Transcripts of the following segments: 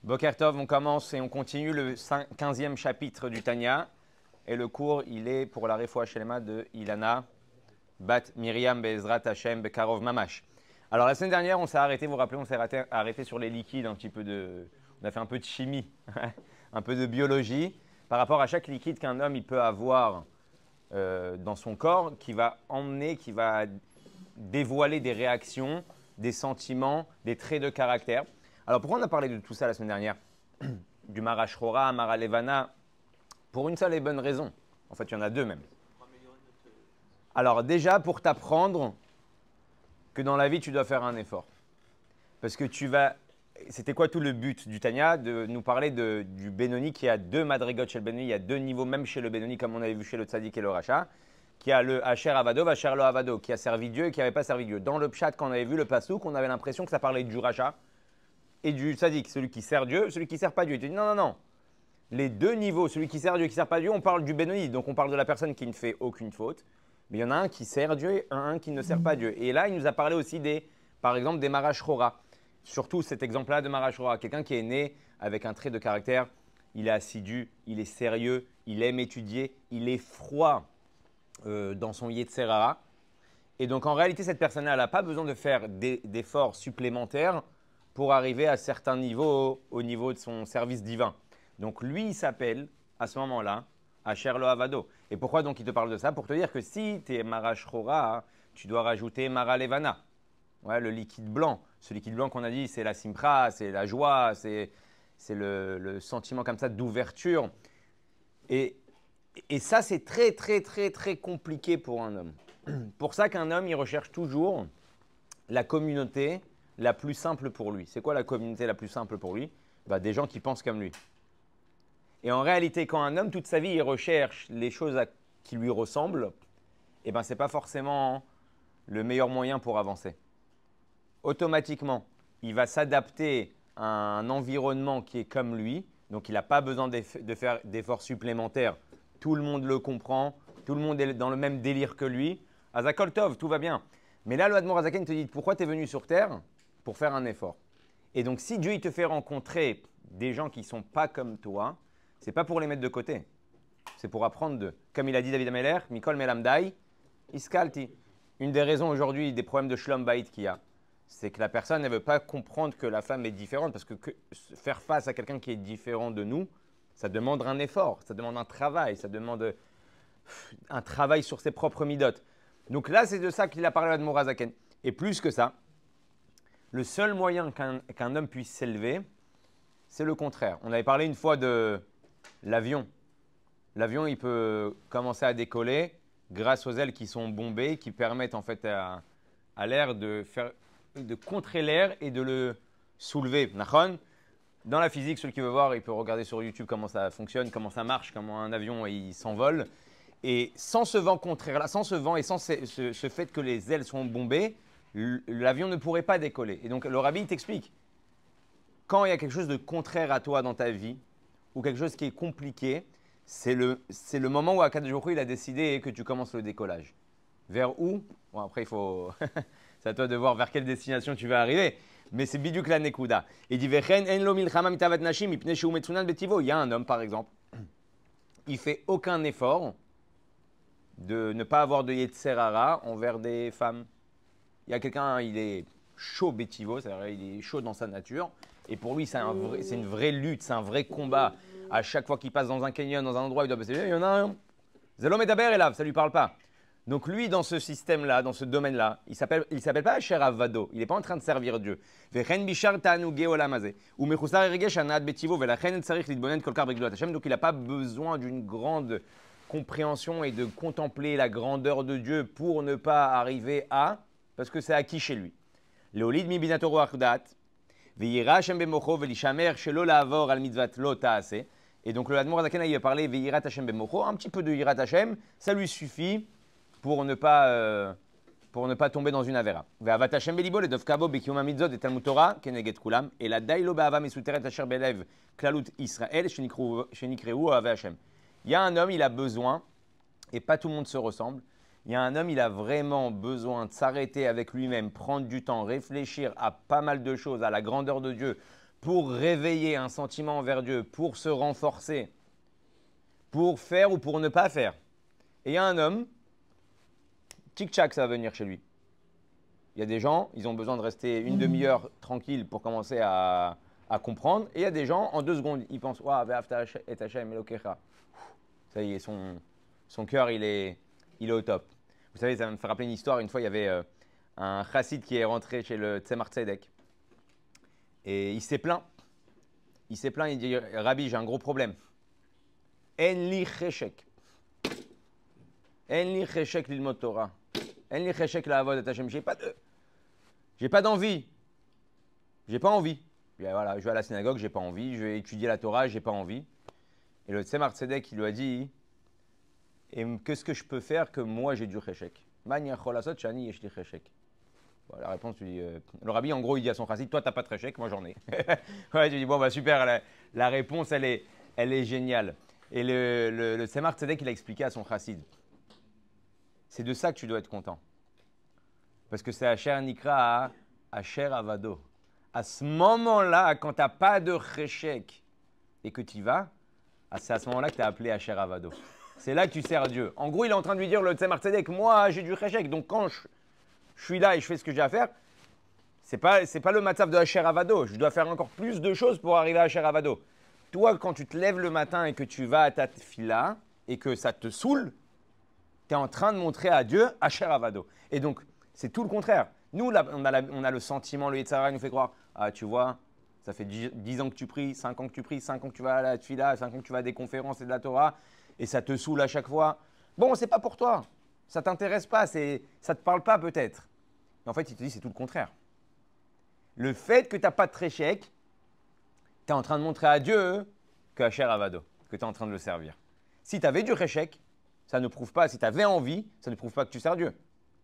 Boker Tov, on commence et on continue le 15e chapitre du Tanya. Et le cours, il est pour la Refoua Shelema de Ilana, Bat Miriam Be'ezrat Hashem Bekarov Mamash. Alors la semaine dernière, on s'est arrêté, vous vous rappelez, on s'est arrêté sur les liquides, on a fait un peu de chimie, un peu de biologie, par rapport à chaque liquide qu'un homme il peut avoir dans son corps, qui va emmener, qui va dévoiler des réactions, des sentiments, des traits de caractère. Alors pourquoi on a parlé de tout ça la semaine dernière? Du Mara Shrora, Mara Levana, pour une seule et bonne raison. En fait, il y en a deux même. Alors déjà, pour t'apprendre que dans la vie, tu dois faire un effort. Parce que tu vas... C'était quoi tout le but du Tanya? De nous parler du Benoni qui a deux madrigotes chez le Benoni. Il y a deux niveaux même chez le Benoni, comme on avait vu chez le Tzadik et le Racha. Qui a le Asher Avado, Asher Lo Avado, qui a servi Dieu et qui n'avait pas servi Dieu. Dans le Pshat, quand on avait vu le Passouk, on avait l'impression que ça parlait du Racha et du Tzadik, celui qui sert Dieu, celui qui ne sert pas Dieu. Il te dit non, non, non. Les deux niveaux, celui qui sert Dieu et qui ne sert pas Dieu, on parle du Benoni. Donc on parle de la personne qui ne fait aucune faute. Mais il y en a un qui sert Dieu et un qui ne sert pas Dieu. Et là, il nous a parlé aussi par exemple, des Mara Shrora. Surtout cet exemple-là de Mara Shrora. Quelqu'un qui est né avec un trait de caractère, il est assidu, il est sérieux, il aime étudier, il est froid dans son Yetzerara. Et donc en réalité, cette personne-là n'a pas besoin de faire d'efforts supplémentaires pour arriver à certains niveaux au niveau de son service divin. Donc lui, il s'appelle à ce moment-là Asher Lo Avado. Et pourquoi donc il te parle de ça? Pour te dire que si tu es Mara Shrora, tu dois rajouter Mara Levana. Ouais, le liquide blanc. Ce liquide blanc qu'on a dit, c'est la simpra, c'est la joie, c'est le sentiment comme ça d'ouverture. Et ça, c'est très, très, très, très compliqué pour un homme. Pour ça qu'un homme, il recherche toujours la communauté la plus simple pour lui. C'est quoi la communauté la plus simple pour lui? Des gens qui pensent comme lui. Et en réalité, quand un homme, toute sa vie, il recherche les choses qui lui ressemblent, ce n'est pas forcément le meilleur moyen pour avancer. Automatiquement, il va s'adapter à un environnement qui est comme lui, donc il n'a pas besoin de faire d'efforts supplémentaires. Tout le monde le comprend, tout le monde est dans le même délire que lui. Azakol Tov, tout va bien. Mais là, le Admor Azaken te dit pourquoi tu es venu sur Terre? Pour faire un effort. Et donc, si Dieu il te fait rencontrer des gens qui ne sont pas comme toi, ce n'est pas pour les mettre de côté. C'est pour apprendre d'eux. Comme il a dit David Ameler, Mikol Melamdai, Iskalti. Une des raisons aujourd'hui des problèmes de Shlom Bayit qu'il y a, c'est que la personne ne veut pas comprendre que la femme est différente. Parce que faire face à quelqu'un qui est différent de nous, ça demande un effort, ça demande un travail, ça demande un travail sur ses propres midotes. Donc là, c'est de ça qu'il a parlé à Admor Azaken. Et plus que ça, le seul moyen qu'un homme puisse s'élever, c'est le contraire. On avait parlé une fois de l'avion. L'avion, il peut commencer à décoller grâce aux ailes qui sont bombées, qui permettent en fait à l'air de contrer l'air et de le soulever. Dans la physique, celui qui veut voir, il peut regarder sur YouTube comment ça fonctionne, comment ça marche, comment un avion il s'envole. Et sans ce vent contraire là, sans ce vent et sans ce fait que les ailes sont bombées, l'avion ne pourrait pas décoller. Et donc le rabbi t'explique, quand il y a quelque chose de contraire à toi dans ta vie, ou quelque chose qui est compliqué, c'est le moment où Akadosh Baruch Hu, il a décidé que tu commences le décollage. Vers où? Bon, après, c'est à toi de voir vers quelle destination tu vas arriver. Mais c'est biduk la nekuda. Il dit, il y a un homme, par exemple, il fait aucun effort de ne pas avoir de Yetzerara envers des femmes. Il y a quelqu'un, il est chaud bétivo, c'est-à-dire il est chaud dans sa nature. Et pour lui, c'est une vraie lutte, c'est un vrai combat. À chaque fois qu'il passe dans un canyon, dans un endroit, il doit passer. Il y en a un. Zelom et Daber est là, ça ne lui parle pas. Donc lui, dans ce système-là, dans ce domaine-là, il ne s'appelle pas Asher Avado. Il n'est pas en train de servir Dieu. Donc il n'a pas besoin d'une grande compréhension et de contempler la grandeur de Dieu pour ne pas arriver à, parce que c'est acquis chez lui. Léolid mi binatoro achdat, ve'yira Hashem bemocho ve'lishamer shelo la'avor al mitzvat lo ta'aseh. Et donc le Admor Azaken il a parlé ve'yirat Hashem bemocho, un petit peu de yirat Hashem, ça lui suffit pour ne pas tomber dans une avera. Ve'avat Hashem belibo ledovkabo bekium hamitzot et talmud Torah keneget kulam, et la dailo be'ava mesuteret asher belev klalut Israël shenikreu ave Hashem. Il y a un homme, il a besoin, et pas tout le monde se ressemble, il y a un homme, il a vraiment besoin de s'arrêter avec lui-même, prendre du temps, réfléchir à pas mal de choses, à la grandeur de Dieu, pour réveiller un sentiment envers Dieu, pour se renforcer, pour faire ou pour ne pas faire. Et il y a un homme, tic-tac, ça va venir chez lui. Il y a des gens, ils ont besoin de rester une demi-heure tranquille pour commencer à comprendre. Et il y a des gens, en 2 secondes, ils pensent Waouh, et Hashem Elokecha. Ça y est, son cœur, il est au top. Vous savez, ça me fait rappeler une histoire. Une fois, il y avait un chassid qui est rentré chez le Tzemar Tzedek. Et il s'est plaint. Il dit Rabbi, j'ai un gros problème. En li cheshek. En li cheshek lilmod Torah. En li cheshek la'avod et Hashem. J'ai pas d'envie. J'ai pas envie. Puis, voilà, je vais à la synagogue, j'ai pas envie. Je vais étudier la Torah, j'ai pas envie. Et le Tzemar Tzedek, il lui a dit et qu'est-ce que je peux faire que moi j'ai du cheshek? Man yachol asot shani yesh li cheshek. La réponse, tu dis, le rabbi, en gros, il dit à son chassid, toi, tu n'as pas de chèque, moi, j'en ai. Ouais, tu dis, bon, bah super, la réponse, elle est géniale. Et le Tzemar Tzedek, il a expliqué à son chassid, c'est de ça que tu dois être content. Parce que c'est Asher Nikra à Asher Avado. À ce moment-là, quand tu n'as pas de chèque et que tu y vas, c'est à ce moment-là que tu as appelé Asher Avado. C'est là que tu sers Dieu. En gros, il est en train de lui dire, le Tzemar Tzedek, moi, j'ai du chèque, donc quand je suis là et je fais ce que j'ai à faire, c'est pas le matzav de Asher Avado. Je dois faire encore plus de choses pour arriver à Asher Avado. Toi, quand tu te lèves le matin et que tu vas à ta fila et que ça te saoule, tu es en train de montrer à Dieu Asher Avado. Et donc, c'est tout le contraire. Nous, là, on a le sentiment, le Yetzer Hara nous fait croire, ah, tu vois, ça fait 10 ans que tu pries, 5 ans que tu pries, 5 ans que tu vas à la fila, 5 ans que tu vas à des conférences et de la Torah, et ça te saoule à chaque fois. Bon, c'est pas pour toi. Ça ne t'intéresse pas, ça ne te parle pas peut-être. Mais en fait, il te dit c'est tout le contraire. Le fait que tu n'as pas de tréchec, tu es en train de montrer à Dieu que Asher Avado, que tu es en train de le servir. Si tu avais du tréchec, ça ne prouve pas, si tu avais envie, ça ne prouve pas que tu sers Dieu.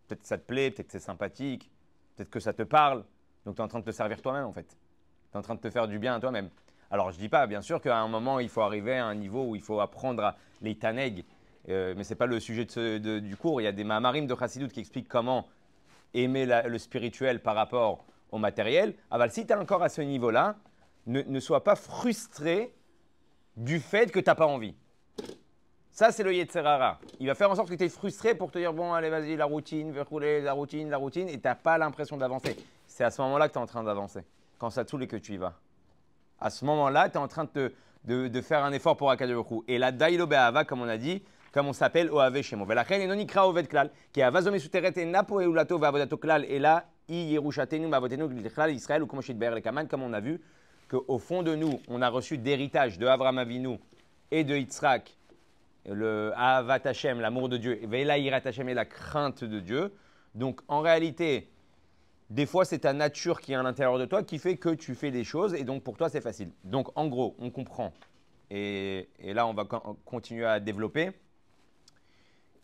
Peut-être que ça te plaît, peut-être que c'est sympathique, peut-être que ça te parle. Donc tu es en train de te servir toi-même en fait. Tu es en train de te faire du bien à toi-même. Alors je ne dis pas, bien sûr qu'à un moment, il faut arriver à un niveau où il faut apprendre les taneg. Mais ce n'est pas le sujet du cours. Il y a des mamarim de Chassidut qui expliquent comment aimer le spirituel par rapport au matériel. Ah bah, si tu es encore à ce niveau-là, ne sois pas frustré du fait que tu n'as pas envie. Ça, c'est le Yetzer Hara. Il va faire en sorte que tu es frustré pour te dire, bon, allez, vas-y, la routine, la routine, et tu n'as pas l'impression d'avancer. C'est à ce moment-là que tu es en train d'avancer, quand ça te saoule et que tu y vas. À ce moment-là, tu es en train de faire un effort pour Akadosh Baruch Hu. Et la Dailo Be'ava, comme on a dit, comme on s'appelle Oave Shemo. Velachen enoni kra oved klal, ki avazome suteret et napo eulato ve'avodato klal, et là, i yerushatenu ma'avotenu klal Israël ou comme Be'er lekaman, comme on a vu, qu'au fond de nous, on a reçu d'héritage de Avraham Avinu et de Yitzhak, le Ahavat Hashem, l'amour de Dieu, Ve'ela yirat Hashem et la crainte de Dieu. Donc, en réalité, des fois, c'est ta nature qui est à l'intérieur de toi qui fait que tu fais des choses et donc pour toi, c'est facile. Donc, en gros, on comprend, et là, on va continuer à développer,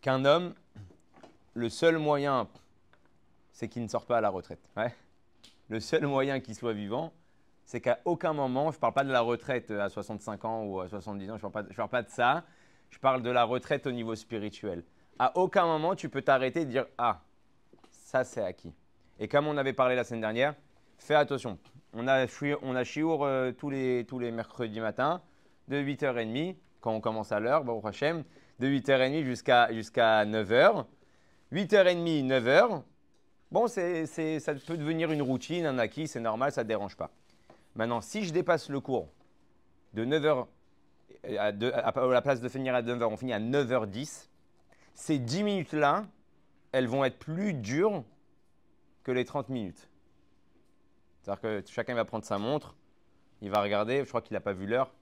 qu'un homme, le seul moyen, c'est qu'il ne sort pas à la retraite. Ouais. Le seul moyen qu'il soit vivant, c'est qu'à aucun moment, je ne parle pas de la retraite à 65 ans ou à 70 ans, je ne parle pas de ça, je parle de la retraite au niveau spirituel. À aucun moment, tu peux t'arrêter et dire « Ah, ça c'est acquis ». Et comme on avait parlé la semaine dernière, fais attention. On a shiur tous les mercredis matins de 8h30, quand on commence à l'heure, Baruch Hashem, de 8h30 jusqu'à 9h. 8h30, 9h. Bon, ça peut devenir une routine, un acquis, c'est normal, ça ne dérange pas. Maintenant, si je dépasse le cours de 9h, à la place de finir à 9h, on finit à 9h10, ces 10 minutes-là, elles vont être plus dures que les 30 minutes. C'est-à-dire que chacun va prendre sa montre, il va regarder, je crois qu'il n'a pas vu l'heure.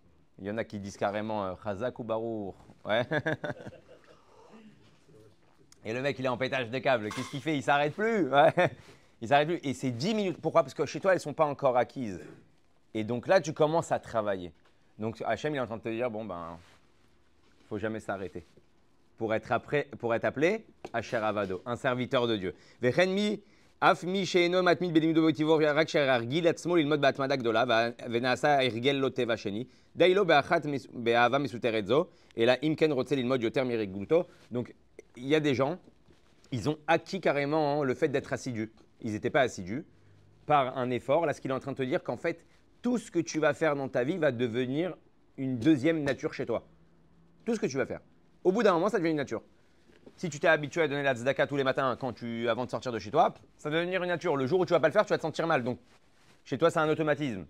Il y en a qui disent carrément Chazak ou Barour. Ouais. Et le mec, il est en pétage de câble. Qu'est-ce qu'il fait? Il ne s'arrête plus. Ouais. Il s'arrête plus. Et c'est 10 minutes. Pourquoi? Parce que chez toi, elles ne sont pas encore acquises. Et donc là, tu commences à travailler. Donc Hachem, il est en train de te dire, bon, ben, il ne faut jamais s'arrêter. Pour être appelé Asher Avado, un serviteur de Dieu. Vechenmi, afmi sheeno matmid belimud botivor rak sherargil atzmo lilmod be'atmada gdola venasa ergel lo teva sheni dailo be'achat be'ava mesuteret zo et là imken rotze lilmod yoter mirigulto. Donc il y a des gens, ils ont acquis carrément le fait d'être assidus. Ils n'étaient pas assidus par un effort. Là, ce qu'il est en train de te dire, qu'en fait, tout ce que tu vas faire dans ta vie va devenir une deuxième nature chez toi. Tout ce que tu vas faire. Au bout d'un moment, ça devient une nature. Si tu t'es habitué à donner la tzedaka tous les matins avant de sortir de chez toi, ça va devenir une nature. Le jour où tu ne vas pas le faire, tu vas te sentir mal. Donc, chez toi, c'est un automatisme.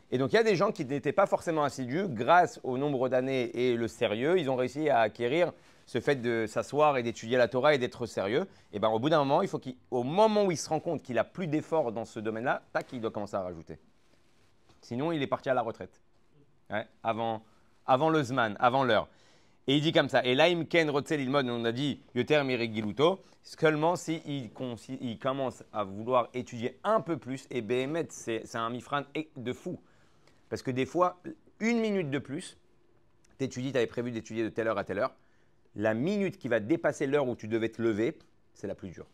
Et donc, il y a des gens qui n'étaient pas forcément assidus. Grâce au nombre d'années et le sérieux, ils ont réussi à acquérir ce fait de s'asseoir et d'étudier la Torah et d'être sérieux. Et bien, au bout d'un moment, au moment où il se rend compte qu'il a plus d'efforts dans ce domaine-là, tac, il doit commencer à rajouter. Sinon, il est parti à la retraite. Ouais, avant le Zman, avant l'heure. Et il dit comme ça. Et là, Imken Rotzel Ilmod, on a dit Yoter Mirigiluto, seulement s'il commence à vouloir étudier un peu plus. Et Behemet, c'est un mifran de fou. Parce que des fois, une minute de plus, tu étudies, tu avais prévu d'étudier de telle heure à telle heure. La minute qui va dépasser l'heure où tu devais te lever, c'est la plus dure.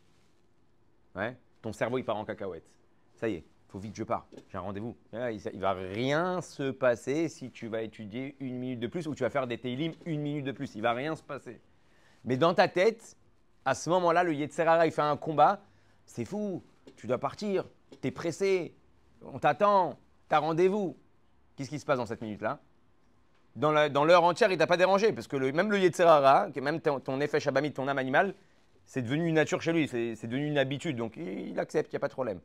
Ouais, ton cerveau, il part en cacahuète. Ça y est. Il faut vite que je pars, j'ai un rendez-vous. Il ne va rien se passer si tu vas étudier une minute de plus ou tu vas faire des Teilim une minute de plus. Il ne va rien se passer. Mais dans ta tête, à ce moment-là, le Yetzer Hara, il fait un combat. C'est fou, tu dois partir, tu es pressé, on t'attend, tu as rendez-vous. Qu'est-ce qui se passe dans cette minute-là? Dans l'heure entière, il ne t'a pas dérangé parce que même le Yetzer Hara, même ton effet Shabamit, ton âme animale, c'est devenu une nature chez lui, c'est devenu une habitude. Donc il accepte, il n'y a pas de problème.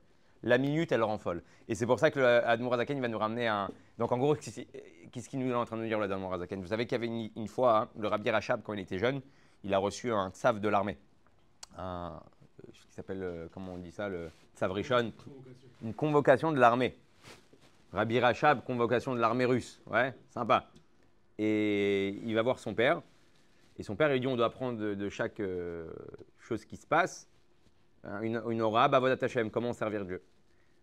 La minute, elle le rend folle. Et c'est pour ça que l'Admour Hazaken va nous ramener un. Donc en gros, qu'est-ce qu'il nous est en train de nous dire, l'Admour Hazaken? Vous savez qu'il y avait une fois, hein, le Rabbi Rachab, quand il était jeune, il a reçu un tsav de l'armée. Ce qui s'appelle, comment on dit ça, le tsav Rishon. Une convocation de l'armée. Rabbi Rachab, convocation de l'armée russe. Ouais, sympa. Et il va voir son père. Et son père, il lui dit on doit apprendre de chaque chose qui se passe. Une aura, Bavodat Hashem, comment servir Dieu.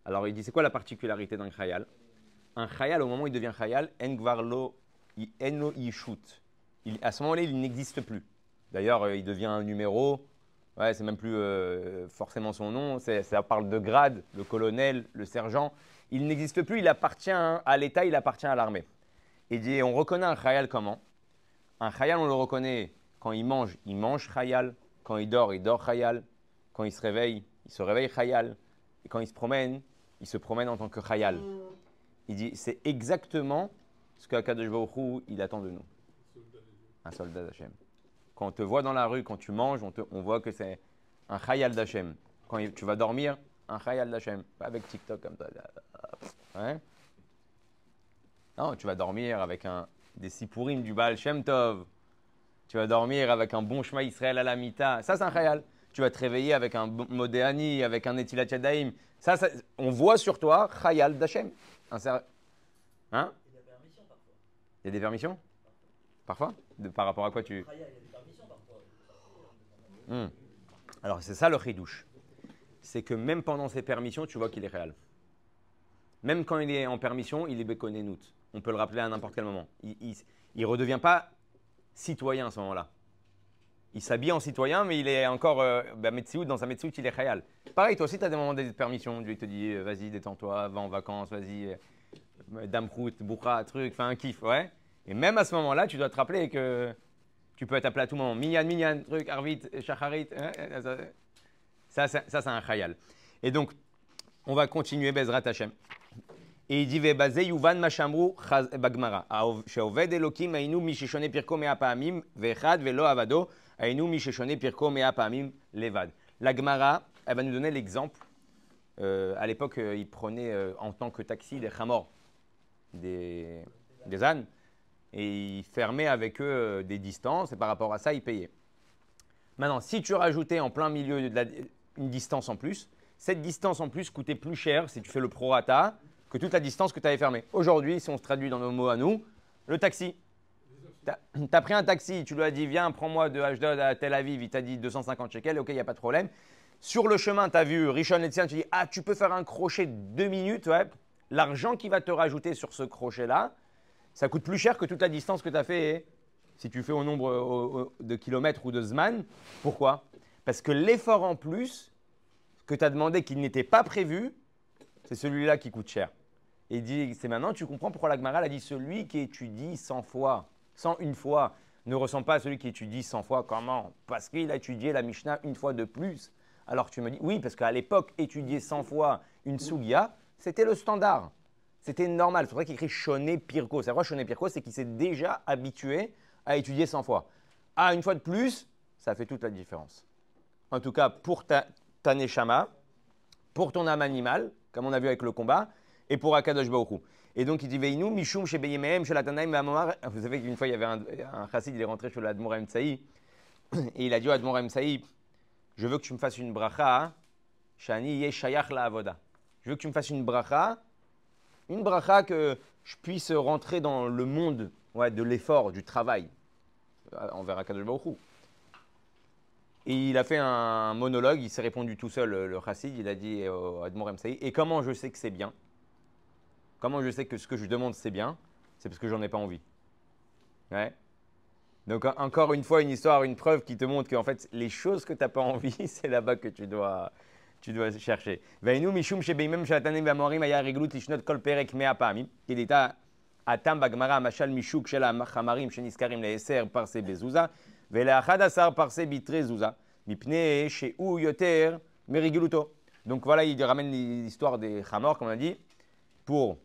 Alors il dit c'est quoi la particularité d'un chayal? Un chayal, au moment où il devient chayal, engvarlo eno yishut. À ce moment-là, il n'existe plus. D'ailleurs, il devient un numéro. Ouais, c'est même plus forcément son nom. Ça parle de grade, le colonel, le sergent. Il n'existe plus. Il appartient à l'État. Il appartient à l'armée. Il dit on reconnaît un chayal comment? Un chayal, on le reconnaît quand il mange chayal. Quand il dort chayal. Quand il se réveille chayal. Et quand il se promène en tant que chayal. Il dit, c'est exactement ce qu'Akadosh Baruch Hu, il attend de nous. Un soldat d'Hachem. Quand on te voit dans la rue, quand tu manges, on voit que c'est un chayal d'Hachem. Quand tu vas dormir, un chayal d'Hachem. Pas avec TikTok comme ça. Hein? Non, tu vas dormir avec des sipourim du Baal Shem Tov. Tu vas dormir avec un bon Shema Israël à la Mita. Ça, c'est un chayal. Tu vas te réveiller avec un Modéani, avec un Etilat Yadayim. Ça, on voit sur toi chayal d'Hachem. Hein? Il y a des permissions parfois. Il y a des permissions? Parfois? Par rapport à quoi tu… Il y a des permissions parfois. Alors, c'est ça le chidouche. C'est que même pendant ses permissions, tu vois qu'il est réel. Même quand il est en permission, il est békonénout. On peut le rappeler à n'importe quel moment. Il ne redevient pas citoyen à ce moment-là. Il s'habille en citoyen, mais il est encore dans sa Metsiout, il est chayal. Pareil, toi aussi, tu as des moments de permission. Dieu te dit, vas-y, détends-toi, va en vacances, vas-y, damrout, boukra, truc, fais un kiff, ouais. Et même à ce moment-là, tu dois te rappeler que tu peux être appelé à tout moment. Minyan, truc, arvit, shacharit. Ça, c'est un chayal. Et donc, on va continuer, Bezrat Hashem. Et il dit, Vebaze yuvan machamru bagmara. Sheoved Elokim ainu mishishone pirko mea paamim vechad velo avado ainu mishishone pirko mea paamim levad. La Gemara, elle va nous donner l'exemple. À l'époque, ils prenaient en tant que taxi des chamors, des ânes, et ils fermaient avec eux des distances, et par rapport à ça, ils payaient. Maintenant, si tu rajoutais en plein milieu une distance en plus, cette distance en plus coûtait plus cher si tu fais le prorata que toute la distance que tu avais fermée. Aujourd'hui, si on se traduit dans nos mots à nous, le taxi. Tu as pris un taxi, tu lui as dit viens, prends-moi de Ashdod à Tel Aviv, il t'a dit 250 shekels, ok, il n'y a pas de problème. Sur le chemin, tu as vu Rishon LeZion, tu dis ah, tu peux faire un crochet de 2 minutes, ouais. L'argent qui va te rajouter sur ce crochet-là, ça coûte plus cher que toute la distance que tu as fait si tu fais au nombre de kilomètres ou de zman. Pourquoi? Parce que l'effort en plus que tu as demandé qui n'était pas prévu, c'est celui-là qui coûte cher. Et il dit, c'est maintenant, tu comprends pourquoi la Gemara a dit celui qui étudie 100 fois, 101 fois, ne ressemble pas à celui qui étudie 100 fois. Comment? Parce qu'il a étudié la Mishnah une fois de plus. Alors tu me dis, oui, parce qu'à l'époque, étudier 100 fois une Sugia, c'était le standard. C'était normal. C'est pour ça qu'il écrit Shoné Pirko. C'est quoi Shoné Pirko? C'est qu'il s'est déjà habitué à étudier 100 fois. Ah, une fois de plus, ça fait toute la différence. En tout cas, pour ta neshama, pour ton âme animale, comme on a vu avec le combat, et pour Akadosh Baruch Hu. Et donc, il dit Veinu, Mishum, chez Beyemehem, chez Latanaim, Amomar. Vous savez qu'une fois, il y avait un chassid, il est rentré chez l'Admor Emtsaï, et il a dit au Admor Emtsaï, je veux que tu me fasses une bracha, Shani Yeshayach la Avoda. Je veux que tu me fasses une bracha que je puisse rentrer dans le monde de l'effort, du travail, envers Akadosh Baruch Hu. Et il a fait un monologue, il s'est répondu tout seul, le chassid, il a dit au Admor Emtsaï, et comment je sais que c'est bien? Comment je sais que ce que je demande c'est bien? C'est parce que j'en ai pas envie. Ouais. Donc encore une fois, une histoire, une preuve qui te montre qu'en fait, les choses que tu n'as pas envie, c'est là-bas que tu dois chercher. Veinu mishum shebeimem shalatanim v'amorim aya reglut lishnot kol perek mea pa'amim. Kedita atam bagmara mashal mishuk shel hamarim sheniskarim le'eser parse bezouza ve'le'achad asar parse bitre zouza mipnei she'u yoter merigluto. Donc voilà, il ramène l'histoire des chamors, comme on a dit, pour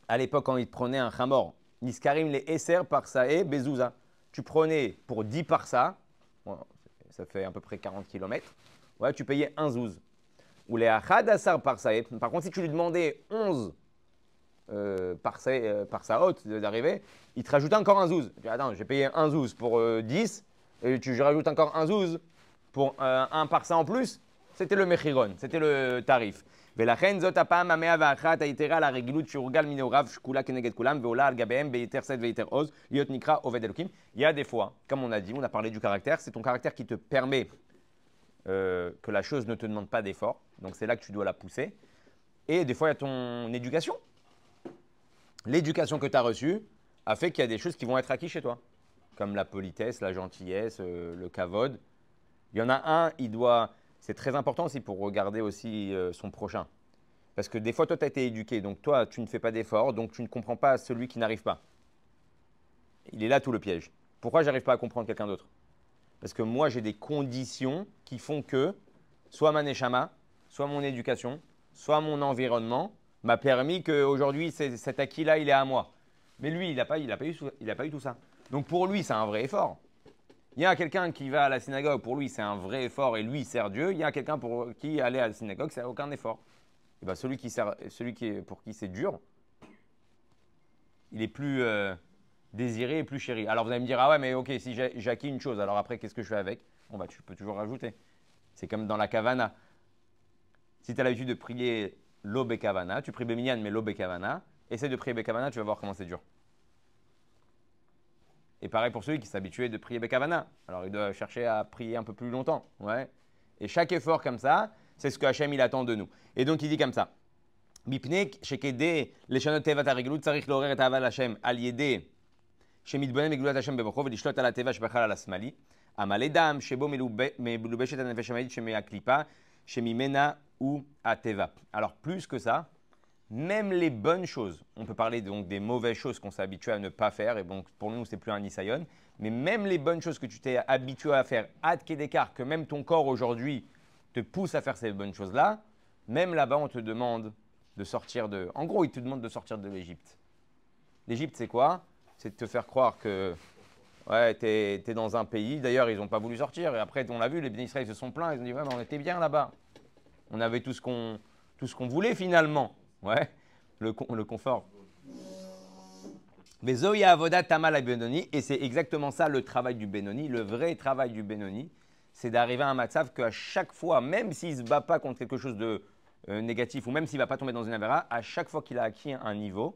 à l'époque quand ils prenaient un chamor, niskarim le'eser parse bezouza. Tu prenais pour 10 parsa, bon, ça fait à peu près 40 km, ouais, tu payais un zouz. Ou les achad asar parsa. Par contre, si tu lui demandais 11 parsa haute d'arrivée, il te rajoutait encore un zouz. Tu dis, attends, j'ai payé un zouz pour 10, et je rajoute encore un zouz pour un parsa en plus. C'était le mechiron, c'était le tarif. ולכן זאת הפעם המאה ואחת היתרה על הרגילות שהורגל מנעוריו שקולה כנגד כולם ועולה על גביהם ביתר שאת ויתר עוז להיות נקרא עובד אלוקים. Il y a des fois, comme on a dit, on a parlé du caractère, c'est ton caractère qui te permet que la chose ne te demande pas d'effort. Donc c'est là que tu dois la pousser. Et des fois, il y a ton éducation. L'éducation que tu as reçue a fait qu'il y a des choses qui vont être acquises chez toi. Comme la politesse, la gentillesse, le kavod. Il y en a un, il doit... C'est très important aussi pour regarder aussi son prochain. Parce que des fois, toi, tu as été éduqué. Donc, toi, tu ne fais pas d'effort. Donc, tu ne comprends pas celui qui n'arrive pas. Il est là tout le piège. Pourquoi je n'arrive pas à comprendre quelqu'un d'autre? Parce que moi, j'ai des conditions qui font que soit ma neshama, soit mon éducation, soit mon environnement m'a permis qu'aujourd'hui, cet acquis-là, il est à moi. Mais lui, il n'a pas eu tout ça. Donc, pour lui, c'est un vrai effort. Il y a quelqu'un qui va à la synagogue, pour lui, c'est un vrai effort et lui, il sert Dieu. Il y a quelqu'un pour qui aller à la synagogue, c'est aucun effort. Et bien, pour qui c'est dur, il est plus désiré et plus chéri. Alors, vous allez me dire, ah ouais, mais ok, si j'ai acquis une chose, alors après, qu'est-ce que je fais avec? Tu peux toujours rajouter. C'est comme dans la kavana. Si tu as l'habitude de prier l'aube et kavana, tu pries Béminyan, mais l'aube et kavana, essaie de prier Bekavana, tu vas voir comment c'est dur. Et pareil pour celui qui s'est habitué de prier Bekavana. Alors il doit chercher à prier un peu plus longtemps. Ouais. Et chaque effort comme ça, c'est ce que Hachem il attend de nous. Et donc il dit comme ça. Mipnek shekede leshanot tevat hareglut tzarich לעורר את האהבה להשם על ידי שמתבונן בגדולת השם בברכו ולשלוט על הטבע שבחל על השמאלי. המלא דם שבו מלובשת הנפש המאית שמהקליפה שממנה הוא הטבע. Alors plus que ça, même les bonnes choses, on peut parler donc des mauvaises choses qu'on s'est habitué à ne pas faire, et donc pour nous, c'est plus un nisayon, mais même les bonnes choses que tu t'es habitué à faire, ad kedekar, que même ton corps aujourd'hui te pousse à faire ces bonnes choses-là, même là-bas, on te demande de sortir de... En gros, il te demande de sortir de l'Égypte. L'Égypte, c'est quoi? C'est de te faire croire que ouais, tu es dans un pays. D'ailleurs, ils n'ont pas voulu sortir. Et après, on l'a vu, les bénis Israël se sont plaints. Ils ont dit, ouais, mais on était bien là-bas. On avait tout ce qu'on voulait finalement. Ouais, le confort. Mais Zoya Avodat Tamal à Benoni, et c'est exactement ça le travail du Benoni. Le vrai travail du Benoni, c'est d'arriver à un matzav qu'à chaque fois, même s'il ne se bat pas contre quelque chose de négatif, ou même s'il ne va pas tomber dans une avéra, à chaque fois qu'il a acquis un niveau,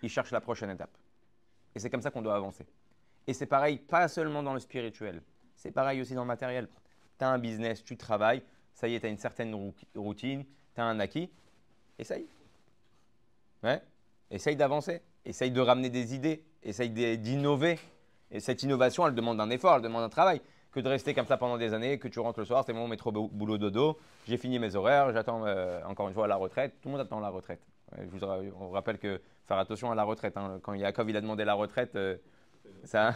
il cherche la prochaine étape. Et c'est comme ça qu'on doit avancer. Et c'est pareil, pas seulement dans le spirituel, c'est pareil aussi dans le matériel. Tu as un business, tu travailles, ça y est, tu as une certaine routine, tu as un acquis, essaye. Ouais. Essaye d'avancer, essaye de ramener des idées, essaye d'innover. Et cette innovation, elle demande un effort, elle demande un travail. Que de rester comme ça pendant des années, que tu rentres le soir, c'est mon métro boulot dodo, j'ai fini mes horaires, j'attends encore une fois la retraite. Tout le monde attend la retraite. Ouais, on vous rappelle que faire attention à la retraite. Hein. Quand Yaakov il a demandé la retraite, ça,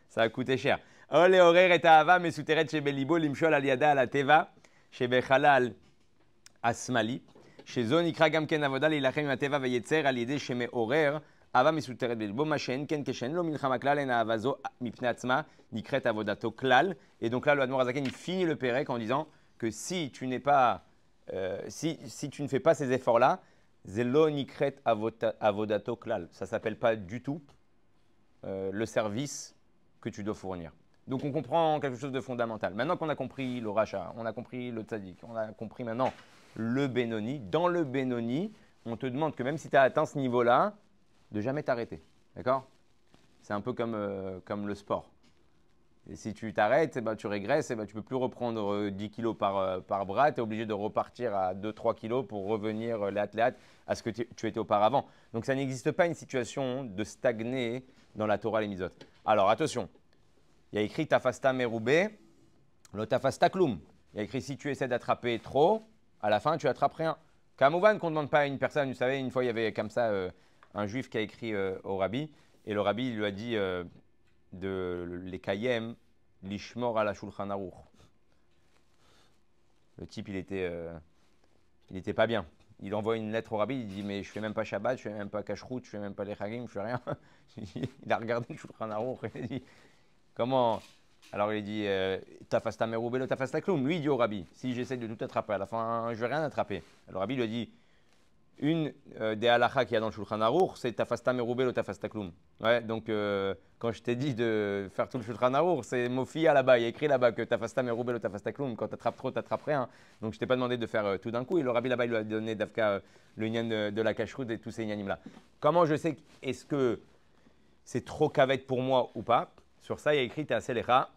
ça a coûté cher. Ole horer et ahava mesuteret chez Belibo limshol aliada ala teva chez Bechalal asmali. Chez Zon, Ikra Gamken Avoda, Lilachem Mateva Vayetzer, Aliede Sheme Horer, Ava Misuteret Bilbo, Machen, Ken Keshen, Lo Milchama Klal, En Avazo, Mipne Atzma, Nikret Avodato Klal. Et donc là, le Admor Azaken, il finit le Pérec en disant que si tu n'es pas, si tu ne fais pas ces efforts-là, Zelo Nikret Avodato Klal. Ça ne s'appelle pas du tout le service que tu dois fournir. Donc on comprend quelque chose de fondamental. Maintenant qu'on a compris le rachat, on a compris le tzaddik, on a compris maintenant le Benoni. Dans le Benoni, on te demande que même si tu as atteint ce niveau-là, de jamais t'arrêter. D'accord? C'est un peu comme le sport. Et si tu t'arrêtes, eh ben, tu régresses, eh ben, tu ne peux plus reprendre 10 kilos par bras, tu es obligé de repartir à 2-3 kilos pour revenir léat à ce que tu étais auparavant. Donc ça n'existe pas une situation de stagner dans la Torah les Mitzvot. Alors attention, il y a écrit Tafasta Meroubé, le Tafasta Kloum. Il y a écrit si tu essaies d'attraper trop, à la fin tu attrapes rien. Kamouvan qu'on ne demande pas à une personne, vous savez, une fois il y avait comme ça un juif qui a écrit au rabbi, et le rabbi lui a dit de les kayem, l'ishmor à la shulchan aruch. Le type il était pas bien. Il envoie une lettre au rabbi, il dit mais je fais même pas Shabbat, je fais même pas Kashrut, je fais même pas les Chagim, je fais rien. Il a regardé le shulchan aruch et il a dit comment? Alors il dit Tafasta meroubé le Tafasta kloum. Lui il dit au rabbi si j'essaie de tout attraper, à la fin je vais rien attraper. Alors le rabbi lui a dit une des halachas qu'il y a dans le Shulchan Aruch, c'est Tafasta meroubé le Tafasta kloum. Ouais, donc quand je t'ai dit de faire tout le Shulchan Aruch, c'est Mofi là-bas, il y a écrit là-bas que Tafasta meroubé le Tafasta kloum. Quand tu attrapes trop, tu attrapes rien. Donc je t'ai pas demandé de faire tout d'un coup. Et le rabbi là-bas il lui a donné d'Afka le nyan de la kashrut et tous ces nyanim là. Comment je sais est-ce que c'est trop kavet pour moi ou pas? Sur ça, il y a écrit Taselecha,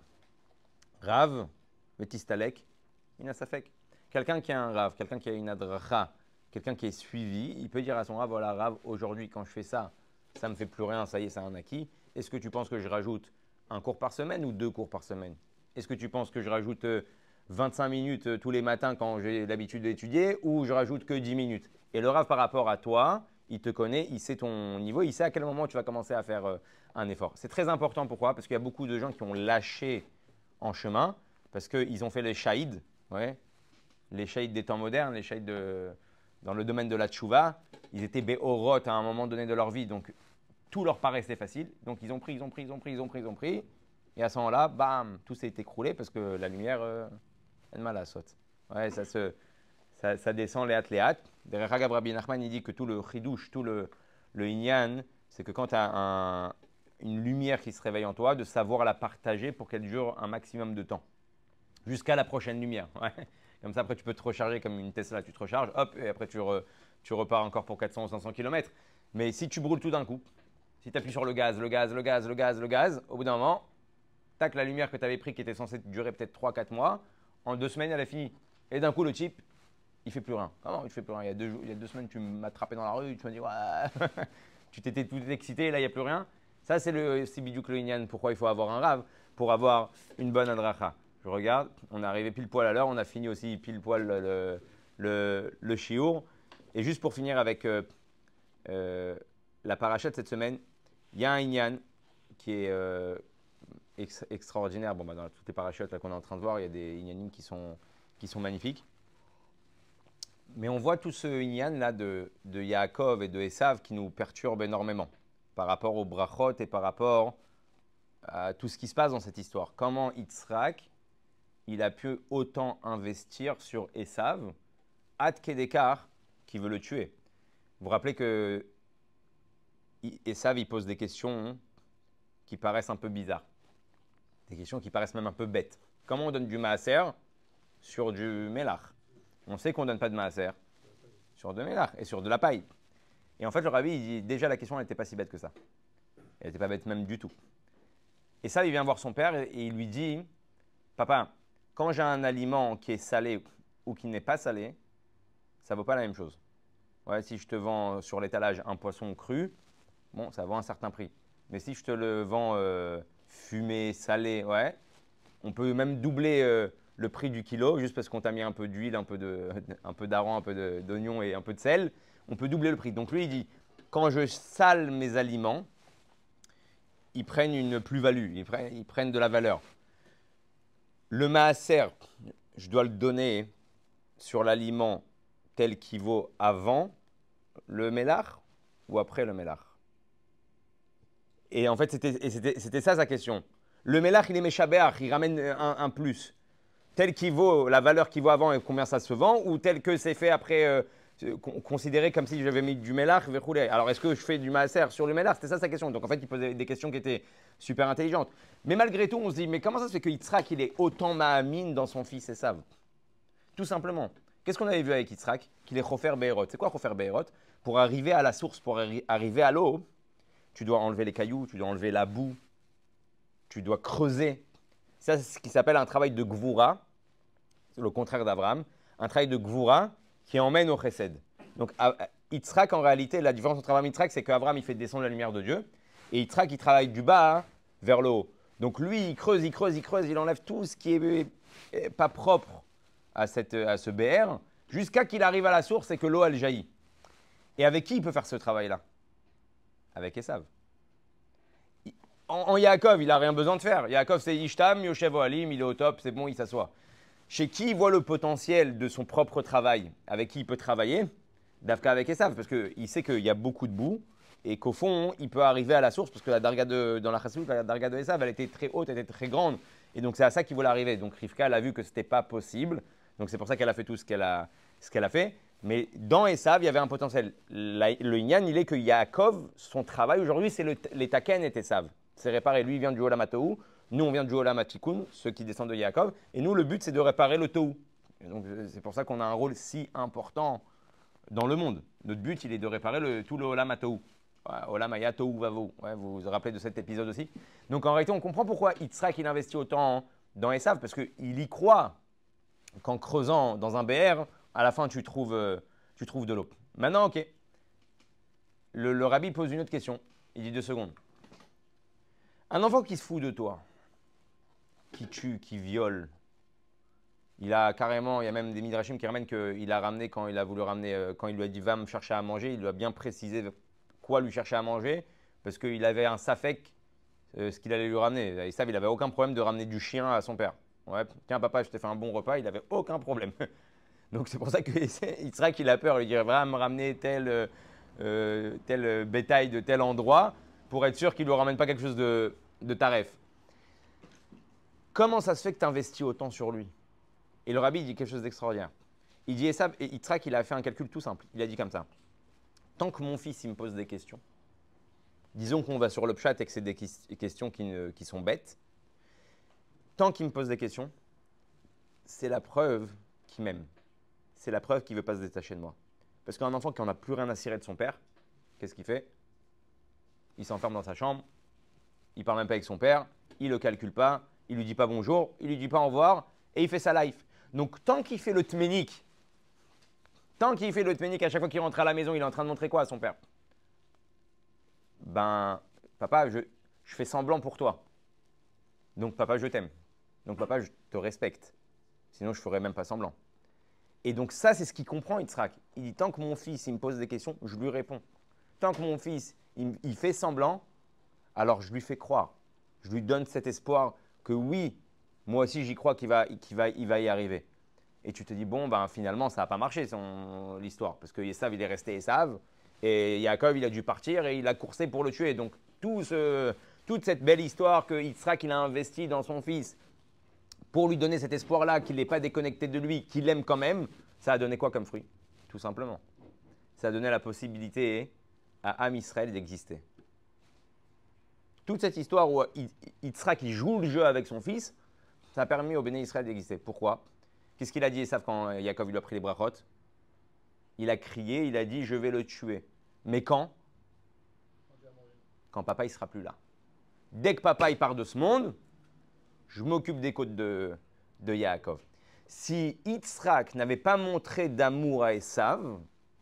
Rav, Vetistalek, Inasafek. Quelqu'un qui a un Rav, quelqu'un qui a une adracha, quelqu'un qui est suivi, il peut dire à son Rav, voilà Rav, aujourd'hui quand je fais ça, ça ne me fait plus rien, ça y est, c'est un acquis. Est-ce que tu penses que je rajoute un cours par semaine ou 2 cours par semaine? Est-ce que tu penses que je rajoute 25 minutes tous les matins quand j'ai l'habitude d'étudier ou je rajoute que 10 minutes? Et le Rav par rapport à toi, il te connaît, il sait ton niveau, il sait à quel moment tu vas commencer à faire un effort. C'est très important, pourquoi? Parce qu'il y a beaucoup de gens qui ont lâché en chemin parce qu'ils ont fait les shaïds, ouais, les shaïds des temps modernes, les shaïds dans le domaine de la tchouva, ils étaient béorot à un moment donné de leur vie, donc tout leur paraissait facile. Donc ils ont pris, et à ce moment-là, bam, tout s'est écroulé parce que la lumière, elle m'a la saute. Ouais, ça descend léat. Derrière Hagav Rabbi Nachman, il dit que tout le chidouche, tout le inyan, c'est que quand tu as une lumière qui se réveille en toi, de savoir la partager pour qu'elle dure un maximum de temps, jusqu'à la prochaine lumière. Ouais. Comme ça, après, tu peux te recharger comme une Tesla, tu te recharges, hop, et après, tu repars encore pour 400 ou 500 km. Mais si tu brûles tout d'un coup, si tu appuies sur le gaz, au bout d'un moment, tac, la lumière que tu avais pris qui était censée durer peut-être 3-4 mois, en 2 semaines, elle a fini. Et d'un coup, le type, il fait plus rien. Comment il fait plus rien? Il y a 2 semaines, tu m'as attrapé dans la rue, tu m'as dit, ouais, tu t'étais tout excité, et là, il n'y a plus rien. Ça, c'est Bidouk le Inyan. Pourquoi il faut avoir un Rav? Pour avoir une bonne adracha. Je regarde, on est arrivé pile poil à l'heure, on a fini aussi pile poil le shiur. Et juste pour finir avec la paracha de cette semaine, il y a un Inyan qui est extraordinaire. Bon, dans toutes les parachutes qu'on est en train de voir, il y a des Inyanim qui sont magnifiques. Mais on voit tout ce Inyan là de Yaakov et de Esav qui nous perturbe énormément par rapport au brachot et par rapport à tout ce qui se passe dans cette histoire. Comment Yitzhak, il a pu autant investir sur Esav, Ad Kedekar, qui veut le tuer. Vous vous rappelez que Esav, il pose des questions qui paraissent un peu bizarres. Des questions qui paraissent même un peu bêtes. Comment on donne du maaser sur du melach? On sait qu'on ne donne pas de maaser sur de melach et sur de la paille. Et en fait, le rabbi, il dit déjà la question, elle n'était pas si bête que ça. Elle n'était pas bête même du tout. Et ça, il vient voir son père et il lui dit, papa, quand j'ai un aliment qui est salé ou qui n'est pas salé, ça ne vaut pas la même chose. Ouais, si je te vends sur l'étalage un poisson cru, bon, ça vaut un certain prix. Mais si je te le vends fumé, salé, ouais, on peut même doubler le prix du kilo juste parce qu'on t'a mis un peu d'huile, un peu d'aran, un peu d'oignon et un peu de sel. On peut doubler le prix. Donc lui, il dit, quand je sale mes aliments, ils prennent une plus-value, ils prennent de la valeur. Le maaser, je dois le donner sur l'aliment tel qu'il vaut avant le Mélar ou après le Mélar? Et en fait, c'était ça sa question. Le Mélar, il est Méchabéach, il ramène un plus. Tel qu'il vaut, la valeur qu'il vaut avant et combien ça se vend, ou tel que c'est fait après, considéré comme si j'avais mis du Mélar, verroulé. Alors, est-ce que je fais du Maaser sur le Mélar? C'était ça sa question. Donc, en fait, il posait des questions qui étaient super intelligentes. Mais malgré tout, on se dit, mais comment ça se fait que Yitzhak, il est autant Mahamine dans son fils Esav? Tout simplement. Qu'est-ce qu'on avait vu avec Yitzhak? Qu'il est Chofer Be'erot. C'est quoi Chofer Be'erot? Pour arriver à la source, pour arriver à l'eau, tu dois enlever les cailloux, tu dois enlever la boue, tu dois creuser. Ça, c'est ce qui s'appelle un travail de Gvura, c'est le contraire d'Abraham, un travail de Gvura qui emmène au Chesed. Donc, Yitzhak, en réalité, la différence entre Abraham et Yitzhak, c'est qu'Abraham, il fait descendre la lumière de Dieu, et Yitzhak, il travaille du bas vers le haut. Donc, lui, il creuse, il creuse, il creuse, il enlève tout ce qui est pas propre à ce BR, jusqu'à qu'il arrive à la source et que l'eau, elle jaillit. Et avec qui il peut faire ce travail-là? Avec Esav. En Yaakov, il n'a rien besoin de faire. Yaakov, c'est Ishtam, Yoshev Ohalim, il est au top, c'est bon, il s'assoit. Chez qui il voit le potentiel de son propre travail, avec qui il peut travailler? Davka avec Esav, parce qu'il sait qu'il y a beaucoup de boue et qu'au fond, il peut arriver à la source, parce que la darga dans la Chassout, la darga de Esav, elle était très haute, elle était très grande. Et donc, c'est à ça qu'il voulait arriver. Donc, Rivka, elle a vu que ce n'était pas possible. Donc, c'est pour ça qu'elle a fait tout ce qu'elle a fait. Mais dans Esav, il y avait un potentiel. Le Inyan, il est que Yaakov, son travail aujourd'hui, c'est les Taken et Esav. C'est réparer. Lui, il vient du Olam HaTohu. Nous, on vient du Olam HaTikun, ceux qui descendent de Yaakov. Et nous, le but, c'est de réparer le Tohu. Et donc, c'est pour ça qu'on a un rôle si important dans le monde. Notre but, il est de réparer tout le Olam HaTohu. Olam Haya Tohu Vavo. Ouais, vous vous rappelez de cet épisode aussi. Donc, en réalité, on comprend pourquoi Yitzhak, il investit autant dans Esav, parce qu'il y croit qu'en creusant dans un BR, à la fin, tu trouves de l'eau. Maintenant, ok. Le rabbi pose une autre question. Il dit 2 secondes. Un enfant qui se fout de toi, qui tue, qui viole, il a carrément, il y a même des midrashim qui ramènent qu'il a ramené quand il a voulu ramener, quand il lui a dit va me chercher à manger, il lui a bien précisé quoi lui chercher à manger, parce qu'il avait un safek, ce qu'il allait lui ramener. Et ça, il n'avait aucun problème de ramener du chien à son père. Ouais, tiens papa, je t'ai fait un bon repas, il n'avait aucun problème. Donc c'est pour ça qu'il sera qu'il a peur, il dirait va me ramener tel bétail de tel endroit, pour être sûr qu'il ne lui ramène pas quelque chose de taref. Comment ça se fait que tu investis autant sur lui? Et le rabbi dit quelque chose d'extraordinaire. Il dit Yitzhak, il a fait un calcul tout simple. Il a dit comme ça. Tant que mon fils il me pose des questions, disons qu'on va sur le pshat et que c'est des questions qui sont bêtes, tant qu'il me pose des questions, c'est la preuve qu'il m'aime. C'est la preuve qu'il ne veut pas se détacher de moi. Parce qu'un enfant qui n'en a plus rien à cirer de son père, qu'est-ce qu'il fait? Il s'enferme dans sa chambre, il ne parle même pas avec son père, il ne le calcule pas, il ne lui dit pas bonjour, il ne lui dit pas au revoir, et il fait sa life. Donc, tant qu'il fait le tménik, à chaque fois qu'il rentre à la maison, il est en train de montrer quoi à son père? Ben, papa, je fais semblant pour toi. Donc, papa, je t'aime. Donc, papa, je te respecte. Sinon, je ne ferais même pas semblant. Et donc, ça, c'est ce qu'il comprend, Yitzhak. Il dit, tant que mon fils, il me pose des questions, je lui réponds. Tant que mon fils, il fait semblant, alors je lui fais croire. Je lui donne cet espoir que oui, moi aussi, j'y crois qu'il va y arriver. Et tu te dis, bon, ben finalement, ça n'a pas marché, l'histoire. Parce que Esav, il est resté Esav. Et Yaakov, il a dû partir et il a coursé pour le tuer. Donc, toute cette belle histoire que Yitzhak, il a investi dans son fils pour lui donner cet espoir-là, qu'il n'est pas déconnecté de lui, qu'il l'aime quand même, ça a donné quoi comme fruit? Tout simplement. Ça a donné la possibilité à Am Israël d'exister. Toute cette histoire où Yitzhak il joue le jeu avec son fils, ça a permis au Béné Israël d'exister. Pourquoi? Qu'est-ce qu'il a dit Esav quand Yaakov lui a pris les brachot? Il a crié, il a dit je vais le tuer. Mais quand? Quand papa il sera plus là. Dès que papa il part de ce monde, je m'occupe des côtes de Yaakov. Si Yitzhak n'avait pas montré d'amour à Esav,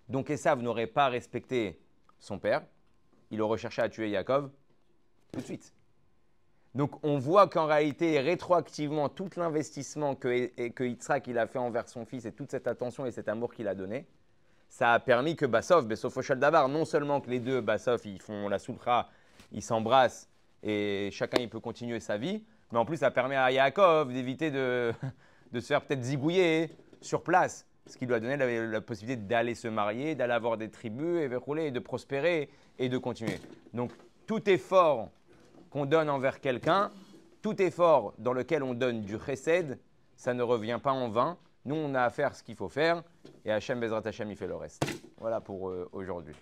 donc Esav n'aurait pas respecté son père, il aurait cherché à tuer Yaakov tout de suite. Donc on voit qu'en réalité, rétroactivement, tout l'investissement que Yitzhak il a fait envers son fils et toute cette attention et cet amour qu'il a donné, ça a permis que Bassov, Bessofoshel Davar, non seulement que les deux, Bassov, ils font la soultra, ils s'embrassent et chacun il peut continuer sa vie, mais en plus ça permet à Yaakov d'éviter de se faire peut-être zigouiller sur place. ce qui lui a donné la possibilité d'aller se marier, d'aller avoir des tribus, et de prospérer et de continuer. Donc, tout effort qu'on donne envers quelqu'un, tout effort dans lequel on donne du chesed, ça ne revient pas en vain. Nous, on a à faire ce qu'il faut faire et Hachem Bezrat Hachem, il fait le reste. Voilà pour aujourd'hui.